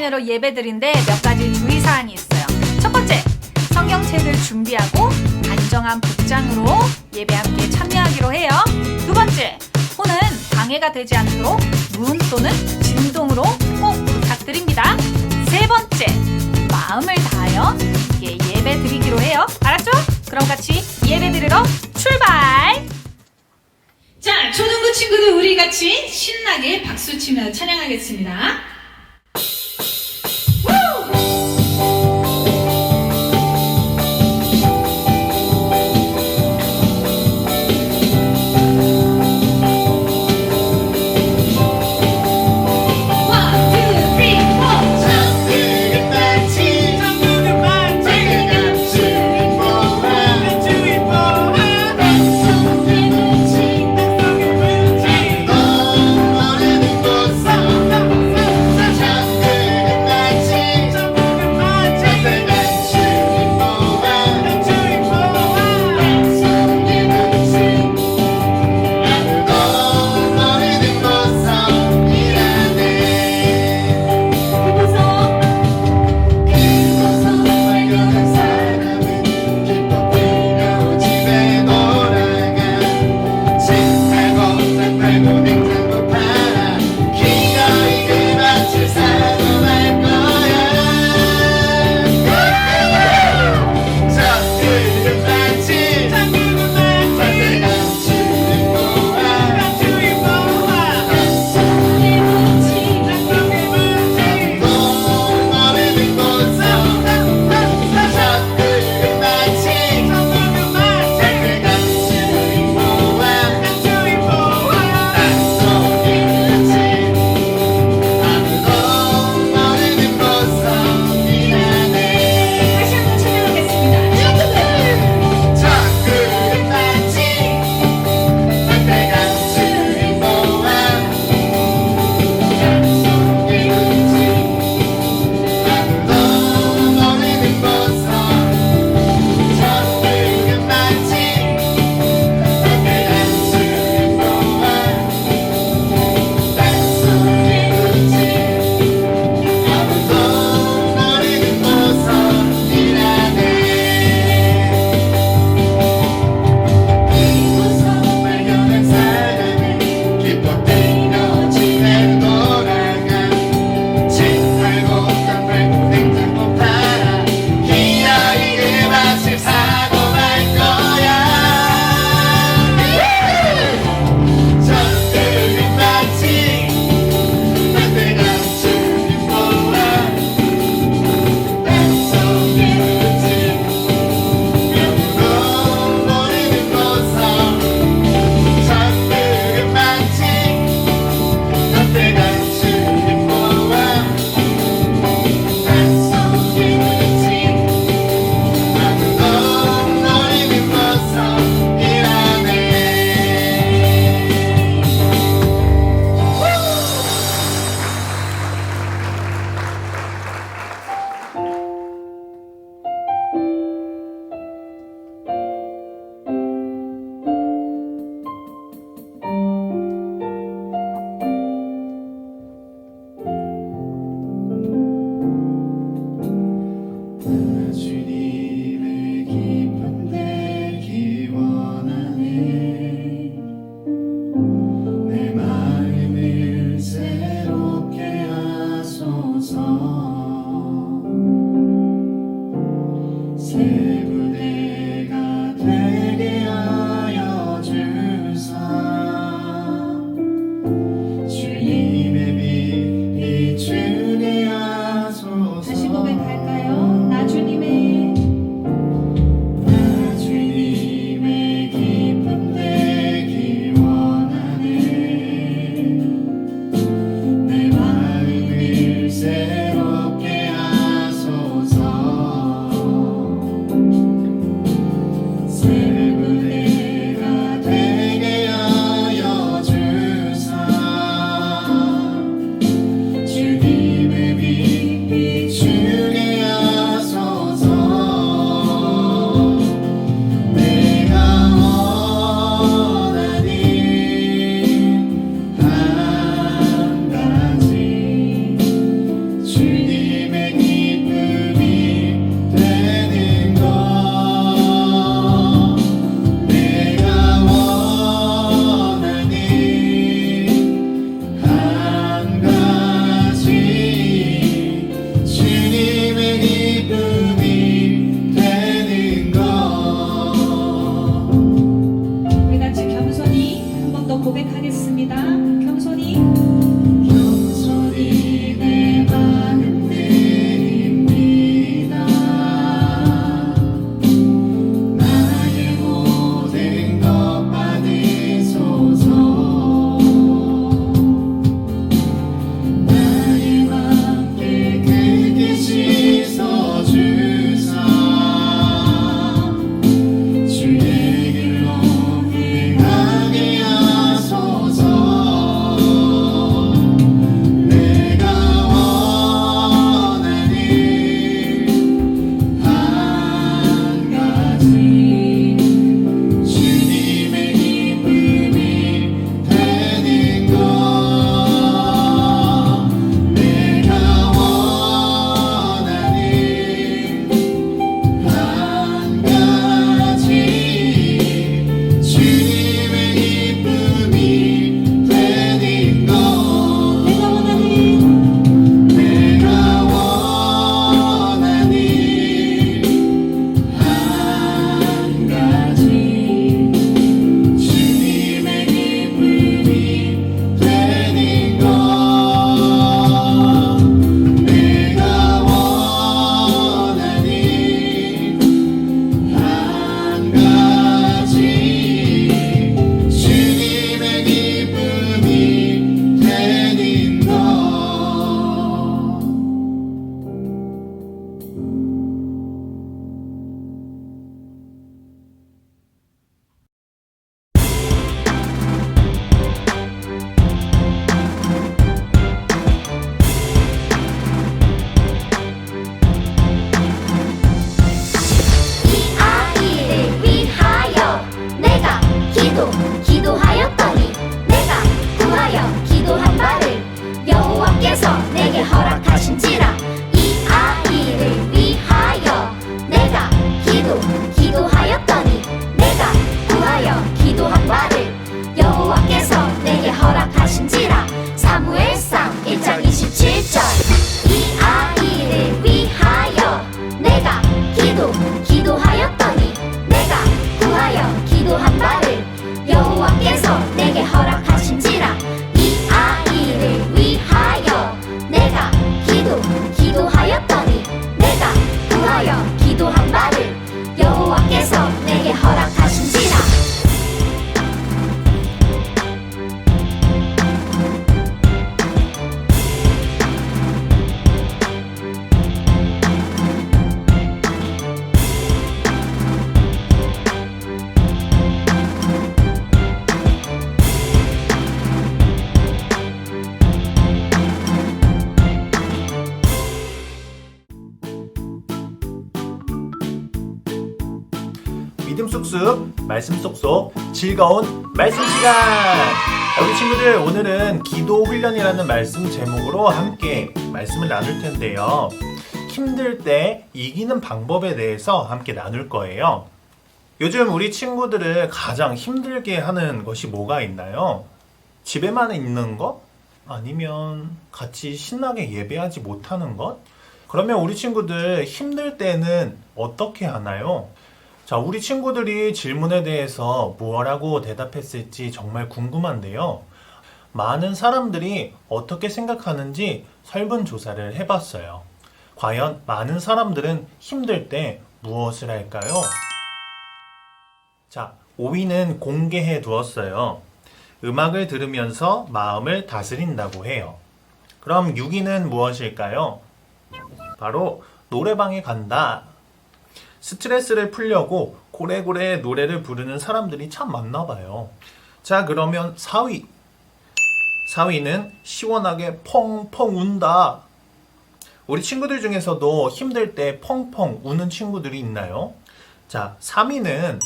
은혜로 예배드린데 몇 가지 주의사항이 있어요. 첫 번째, 성경책을 준비하고 단정한 복장으로 예배 함께 참여하기로 해요. 두 번째, 폰은 방해가 되지 않도록 문 또는 진동으로 꼭 부탁드립니다. 세 번째, 마음을 다하여 예배 드리기로 해요. 알았죠? 그럼 같이 예배 드리러 출발! 자, 초등부 친구들 우리 같이 신나게 박수치며 찬양하겠습니다. 주께서 내게 허락하신지라. 믿음 쑥쑥, 말씀 쏙쏙, 즐거운 말씀 시간! 우리 친구들, 오늘은 기도 훈련이라는 말씀 제목으로 함께 말씀을 나눌 텐데요. 힘들 때 이기는 방법에 대해서 함께 나눌 거예요. 요즘 우리 친구들을 가장 힘들게 하는 것이 뭐가 있나요? 집에만 있는 것? 아니면 같이 신나게 예배하지 못하는 것? 그러면 우리 친구들 힘들 때는 어떻게 하나요? 자, 우리 친구들이 질문에 대해서 무엇라고 대답했을지 정말 궁금한데요. 많은 사람들이 어떻게 생각하는지 설문조사를 해봤어요. 과연 많은 사람들은 힘들 때 무엇을 할까요? 자, 5위는 공개해 두었어요. 음악을 들으면서 마음을 다스린다고 해요. 그럼 6위는 무엇일까요? 바로 노래방에 간다. 스트레스를 풀려고 고래고래 노래를 부르는 사람들이 참 많나 봐요. 자, 그러면 4위. 4위는 시원하게 펑펑 운다. 우리 친구들 중에서도 힘들 때 펑펑 우는 친구들이 있나요? 자, 3위는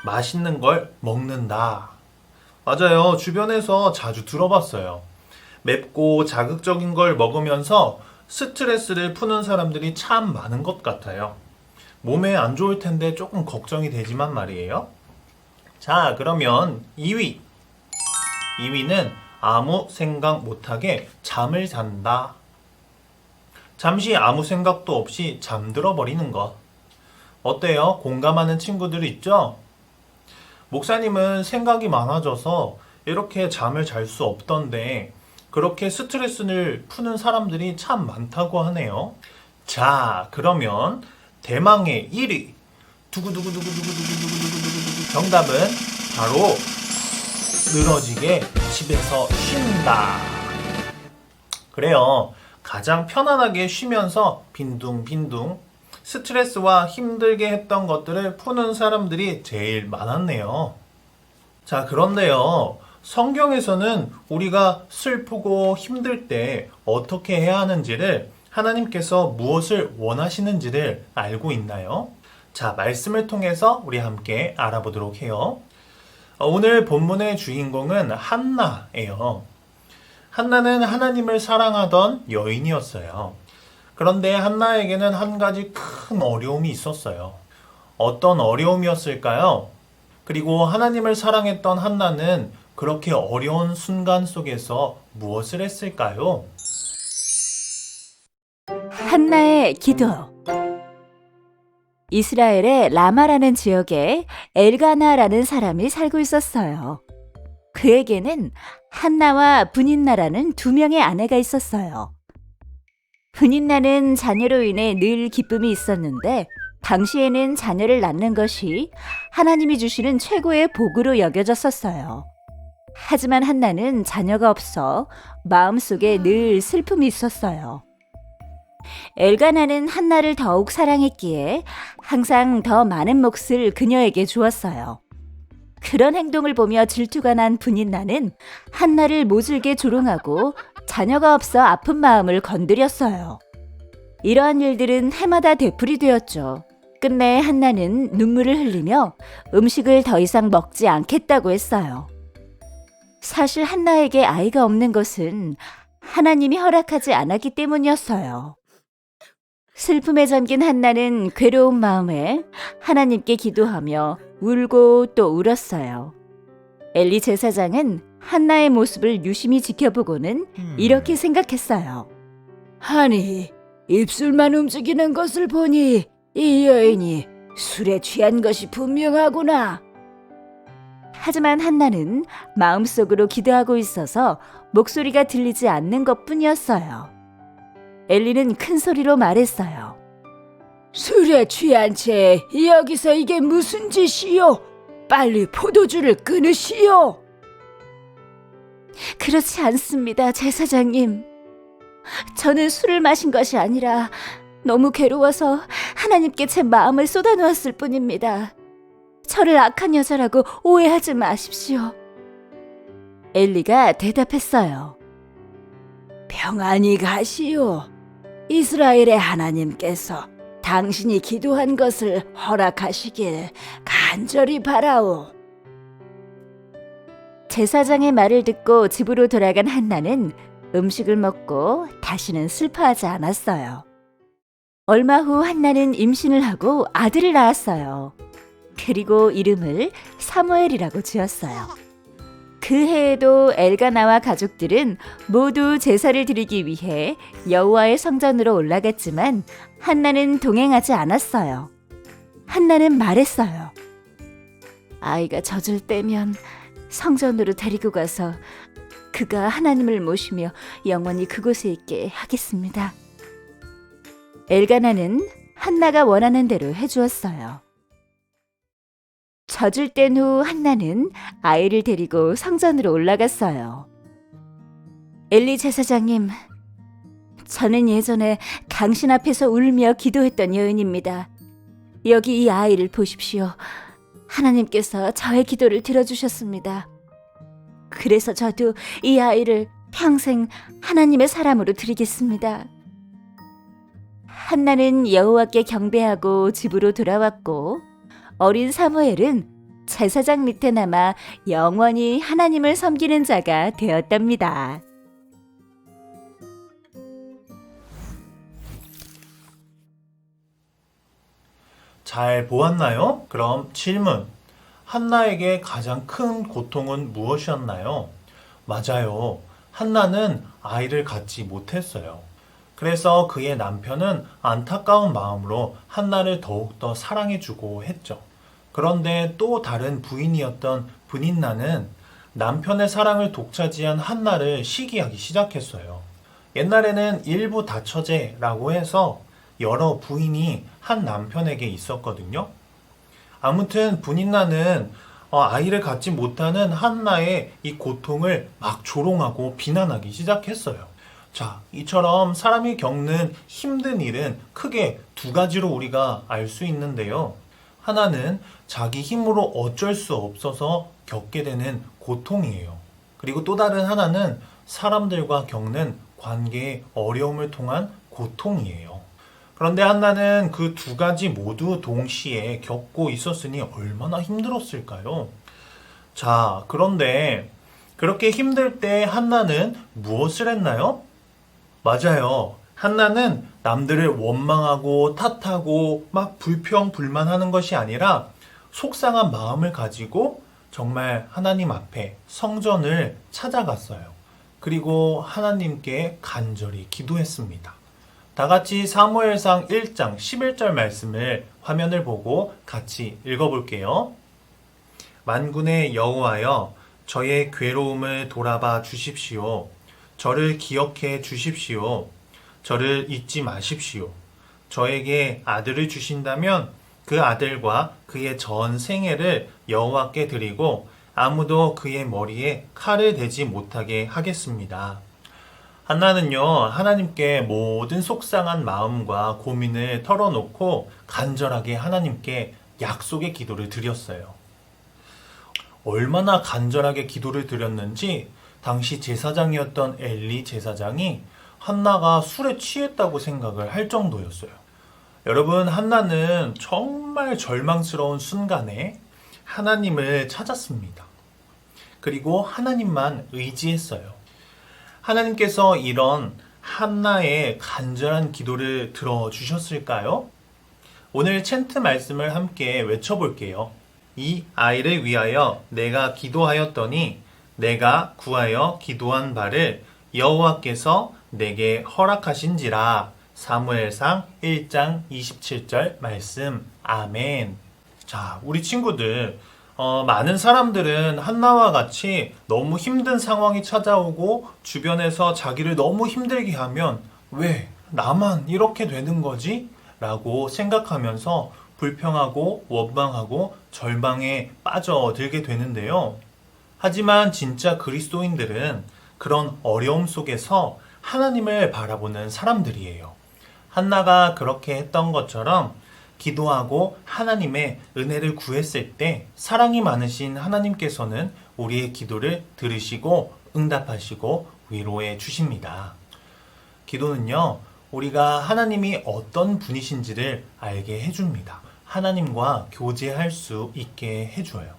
맛있는 걸 먹는다. 맞아요. 주변에서 자주 들어봤어요. 맵고 자극적인 걸 먹으면서 스트레스를 푸는 사람들이 참 많은 것 같아요. 몸에 안 좋을 텐데 조금 걱정이 되지만 말이에요. 자, 그러면 2위. 2위는 아무 생각 못하게 잠을 잔다. 잠시 아무 생각도 없이 잠들어 버리는 것. 어때요? 공감하는 친구들 있죠? 목사님은 생각이 많아져서 이렇게 잠을 잘 수 없던데 그렇게 스트레스를 푸는 사람들이 참 많다고 하네요. 자, 그러면 대망의 1위. 두구두구두구두구두구두구두구. 정답은 바로 늘어지게 집에서 쉰다. 그래요. 가장 편안하게 쉬면서 빈둥빈둥 스트레스와 힘들게 했던 것들을 푸는 사람들이 제일 많았네요. 자, 그런데요. 성경에서는 우리가 슬프고 힘들 때 어떻게 해야 하는지를 하나님께서 무엇을 원하시는지를 알고 있나요? 자, 말씀을 통해서 우리 함께 알아보도록 해요. 오늘 본문의 주인공은 한나예요. 한나는 하나님을 사랑하던 여인이었어요. 그런데 한나에게는 한 가지 큰 어려움이 있었어요. 어떤 어려움이었을까요? 그리고 하나님을 사랑했던 한나는 그렇게 어려운 순간 속에서 무엇을 했을까요? 한나의 기도. 이스라엘의 라마라는 지역에 엘가나라는 사람이 살고 있었어요. 그에게는 한나와 브닌나라는 두 명의 아내가 있었어요. 브닌나는 자녀로 인해 늘 기쁨이 있었는데 당시에는 자녀를 낳는 것이 하나님이 주시는 최고의 복으로 여겨졌었어요. 하지만 한나는 자녀가 없어 마음속에 늘 슬픔이 있었어요. 엘가나는 한나를 더욱 사랑했기에 항상 더 많은 몫을 그녀에게 주었어요. 그런 행동을 보며 질투가 난 브닌나는 한나를 모질게 조롱하고 자녀가 없어 아픈 마음을 건드렸어요. 이러한 일들은 해마다 되풀이되었죠. 끝내 한나는 눈물을 흘리며 음식을 더 이상 먹지 않겠다고 했어요. 사실 한나에게 아이가 없는 것은 하나님이 허락하지 않았기 때문이었어요. 슬픔에 잠긴 한나는 괴로운 마음에 하나님께 기도하며 울고 또 울었어요. 엘리 제사장은 한나의 모습을 유심히 지켜보고는 이렇게 생각했어요. 아니, 입술만 움직이는 것을 보니 이 여인이 술에 취한 것이 분명하구나. 하지만 한나는 마음속으로 기도하고 있어서 목소리가 들리지 않는 것뿐이었어요. 엘리는 큰 소리로 말했어요. 술에 취한 채 여기서 이게 무슨 짓이요? 빨리 포도주를 끊으시오. 그렇지 않습니다, 제사장님. 저는 술을 마신 것이 아니라 너무 괴로워서 하나님께 제 마음을 쏟아놓았을 뿐입니다. 저를 악한 여자라고 오해하지 마십시오. 엘리가 대답했어요. 평안히 가시오. 이스라엘의 하나님께서 당신이 기도한 것을 허락하시길 간절히 바라오. 제사장의 말을 듣고 집으로 돌아간 한나는 음식을 먹고 다시는 슬퍼하지 않았어요. 얼마 후 한나는 임신을 하고 아들을 낳았어요. 그리고 이름을 사무엘이라고 지었어요. 그 해에도 엘가나와 가족들은 모두 제사를 드리기 위해 여호와의 성전으로 올라갔지만 한나는 동행하지 않았어요. 한나는 말했어요. 아이가 젖을 떼면 성전으로 데리고 가서 그가 하나님을 모시며 영원히 그곳에 있게 하겠습니다. 엘가나는 한나가 원하는 대로 해주었어요. 젖을 뗀 후 한나는 아이를 데리고 성전으로 올라갔어요. 엘리 제사장님, 저는 예전에 당신 앞에서 울며 기도했던 여인입니다. 여기 이 아이를 보십시오. 하나님께서 저의 기도를 들어주셨습니다. 그래서 저도 이 아이를 평생 하나님의 사람으로 드리겠습니다. 한나는 여호와께 경배하고 집으로 돌아왔고 어린 사무엘은 제사장 밑에 남아 영원히 하나님을 섬기는 자가 되었답니다. 잘 보았나요? 그럼 질문. 한나에게 가장 큰 고통은 무엇이었나요? 맞아요. 한나는 아이를 갖지 못했어요. 그래서 그의 남편은 안타까운 마음으로 한나를 더욱더 사랑해주고 했죠. 그런데 또 다른 부인이었던 브닌나는 남편의 사랑을 독차지한 한나를 시기하기 시작했어요. 옛날에는 일부 다처제라고 해서 여러 부인이 한 남편에게 있었거든요. 아무튼 브닌나는 아이를 갖지 못하는 한나의 이 고통을 막 조롱하고 비난하기 시작했어요. 자, 이처럼 사람이 겪는 힘든 일은 크게 두 가지로 우리가 알 수 있는데요. 하나는 자기 힘으로 어쩔 수 없어서 겪게 되는 고통이에요. 그리고 또 다른 하나는 사람들과 겪는 관계의 어려움을 통한 고통이에요. 그런데 한나는 그 두 가지 모두 동시에 겪고 있었으니 얼마나 힘들었을까요? 자, 그런데 그렇게 힘들 때 한나는 무엇을 했나요? 맞아요. 한나는 남들을 원망하고 탓하고 막 불평불만하는 것이 아니라 속상한 마음을 가지고 정말 하나님 앞에 성전을 찾아갔어요. 그리고 하나님께 간절히 기도했습니다. 다 같이 사무엘상 1장 11절 말씀을 화면을 보고 같이 읽어볼게요. 만군의 여호와여, 저의 괴로움을 돌아봐 주십시오. 저를 기억해 주십시오. 저를 잊지 마십시오. 저에게 아들을 주신다면 그 아들과 그의 전 생애를 여호와께 드리고 아무도 그의 머리에 칼을 대지 못하게 하겠습니다. 한나는요, 하나님께 모든 속상한 마음과 고민을 털어놓고 간절하게 하나님께 약속의 기도를 드렸어요. 얼마나 간절하게 기도를 드렸는지 당시 제사장이었던 엘리 제사장이 한나가 술에 취했다고 생각을 할 정도였어요. 여러분, 한나는 정말 절망스러운 순간에 하나님을 찾았습니다. 그리고 하나님만 의지했어요. 하나님께서 이런 한나의 간절한 기도를 들어주셨을까요? 오늘 챈트 말씀을 함께 외쳐볼게요. 이 아이를 위하여 내가 기도하였더니 내가 구하여 기도한 바를 여호와께서 내게 허락하신지라. 사무엘상 1장 27절 말씀. 아멘. 자, 우리 친구들, 많은 사람들은 한나와 같이 너무 힘든 상황이 찾아오고 주변에서 자기를 너무 힘들게 하면 왜 나만 이렇게 되는 거지? 라고 생각하면서 불평하고 원망하고 절망에 빠져들게 되는데요. 하지만 진짜 그리스도인들은 그런 어려움 속에서 하나님을 바라보는 사람들이에요. 한나가 그렇게 했던 것처럼 기도하고 하나님의 은혜를 구했을 때 사랑이 많으신 하나님께서는 우리의 기도를 들으시고 응답하시고 위로해 주십니다. 기도는요, 우리가 하나님이 어떤 분이신지를 알게 해줍니다. 하나님과 교제할 수 있게 해줘요.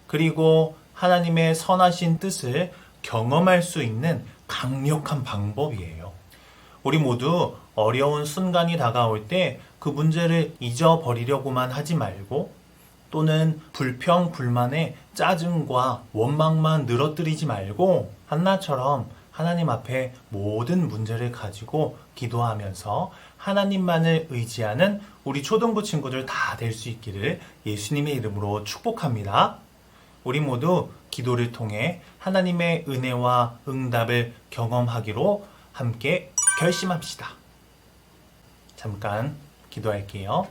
그리고 하나님의 선하신 뜻을 경험할 수 있는 강력한 방법이에요. 우리 모두 어려운 순간이 다가올 때 그 문제를 잊어버리려고만 하지 말고 또는 불평, 불만에 짜증과 원망만 늘어뜨리지 말고 한나처럼 하나님 앞에 모든 문제를 가지고 기도하면서 하나님만을 의지하는 우리 초등부 친구들 다 될 수 있기를 예수님의 이름으로 축복합니다. 우리 모두 기도를 통해 하나님의 은혜와 응답을 경험하기로 함께 결심합시다. 잠깐 기도할게요.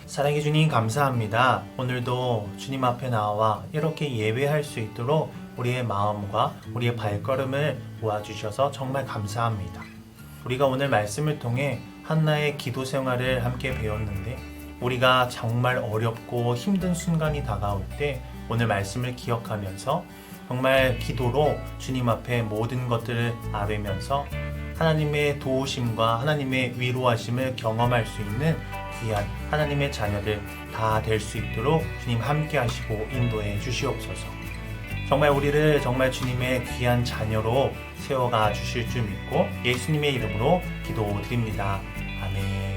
사랑해 주님 감사합니다. 오늘도 주님 앞에 나와 이렇게 예배할 수 있도록 우리의 마음과 우리의 발걸음을 모아주셔서 정말 감사합니다. 우리가 오늘 말씀을 통해 한나의 기도 생활을 함께 배웠는데 우리가 정말 어렵고 힘든 순간이 다가올 때 오늘 말씀을 기억하면서 정말 기도로 주님 앞에 모든 것들을 아뢰면서 하나님의 도우심과 하나님의 위로하심을 경험할 수 있는 귀한 하나님의 자녀들 다 될 수 있도록 주님 함께 하시고 인도해 주시옵소서. 정말 우리를 정말 주님의 귀한 자녀로 세워가 주실 줄 믿고 예수님의 이름으로 기도드립니다. 아멘.